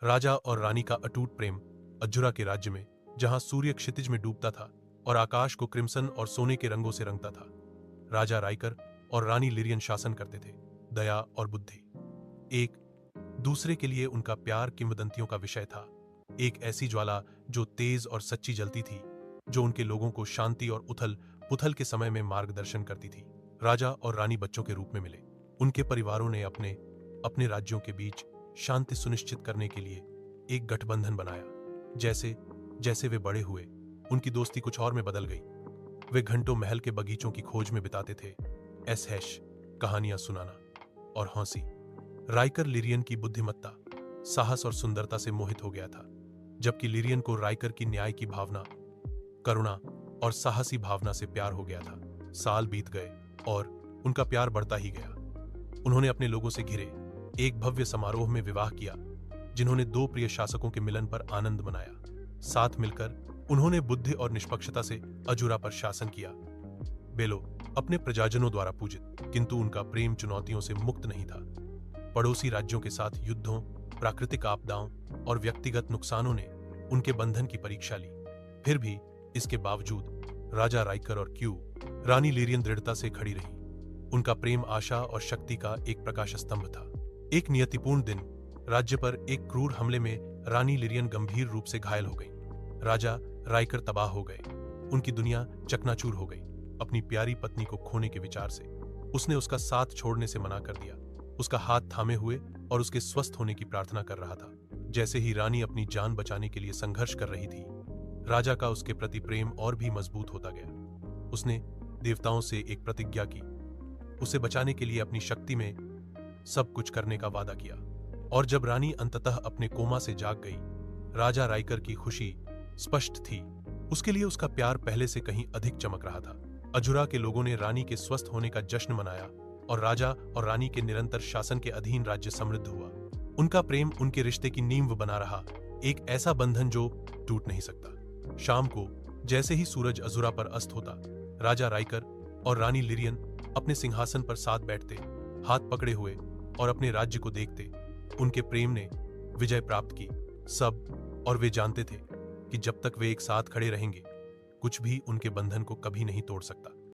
राजा और रानी का अटूट प्रेम अजुरा के राज्य में, जहां सूर्य क्षितिज में डूबता था और आकाश को क्रिम्सन और सोने के रंगों से रंगता था। राजा राइकर और रानी लिरियन शासन करते थे, दया और बुद्धि। एक दूसरे के लिए उनका प्यार किंवदंतियों का विषय था, एक ऐसी ज्वाला जो तेज और सच्ची जलती थी, जो उनके लोगों को शांति और उथल पुथल के समय में मार्गदर्शन करती थी। राजा और रानी बच्चों के रूप में मिले। उनके परिवारों ने अपने अपने राज्यों के बीच शांति सुनिश्चित करने के लिए एक गठबंधन बनाया। जैसे जैसे वे बड़े हुए, उनकी दोस्ती कुछ और में बदल गई। वे घंटों महल के बगीचों की खोज में बिताते थे, ऐश कहानियां सुनाना और हंसी। राइकर लिरियन की बुद्धिमत्ता, साहस और सुंदरता से मोहित हो गया था, जबकि लिरियन को राइकर की न्याय की भावना, करुणा और साहसी भावना से प्यार हो गया था। साल बीत गए और उनका प्यार बढ़ता ही गया। उन्होंने अपने लोगों से घिरे एक भव्य समारोह में विवाह किया, जिन्होंने दो प्रिय शासकों के मिलन पर आनंद मनाया। साथ मिलकर उन्होंने बुद्धि और निष्पक्षता से अजुरा पर शासन किया। बेलो अपने प्रजाजनों द्वारा पूजित, किंतु उनका प्रेम चुनौतियों से मुक्त नहीं था। पड़ोसी राज्यों के साथ युद्धों, प्राकृतिक आपदाओं और व्यक्तिगत नुकसानों ने उनके बंधन की परीक्षा ली। फिर भी इसके बावजूद राजा राइकर और रानी लिरियन दृढ़ता से खड़ी रही। उनका प्रेम आशा और शक्ति का एक प्रकाश स्तंभ था। एक नियतिपूर्ण दिन राज्य पर एक क्रूर हमले में रानी लिरियन गंभीर रूप से घायल हो गई। राजा राइकर तबाह हो गए, उनकी दुनिया चकनाचूर हो गई। अपनी प्यारी पत्नी को खोने के विचार से उसने उसका साथ छोड़ने से मना कर दिया, उसका हाथ थामे हुए और उसके स्वस्थ होने की प्रार्थना कर रहा था। जैसे ही रानी अपनी जान बचाने के लिए संघर्ष कर रही थी, राजा का उसके प्रति प्रेम और भी मजबूत होता गया। उसने देवताओं से एक प्रतिज्ञा की, उसे बचाने के लिए अपनी शक्ति में सब कुछ करने का वादा किया। और जब रानी अंततः अपने कोमा से जाग गई, राजा राइकर की खुशी स्पष्ट थी। उसके लिए उसका प्यार पहले से कहीं अधिक चमक रहा था। अजुरा के लोगों ने रानी के स्वस्थ होने का जश्न मनाया और राजा और रानी के निरंतर शासन के अधीन राज्य समृद्ध हुआ। उनका प्रेम उनके रिश्ते की नींव बना रहा, एक ऐसा बंधन जो टूट नहीं सकता। शाम को जैसे ही सूरज अजुरा पर अस्त होता, राजा राइकर और रानी लिरियन अपने सिंहासन पर साथ बैठते, हाथ पकड़े हुए और अपने राज्य को देखते। उनके प्रेम ने विजय प्राप्त की सब, और वे जानते थे कि जब तक वे एक साथ खड़े रहेंगे, कुछ भी उनके बंधन को कभी नहीं तोड़ सकता।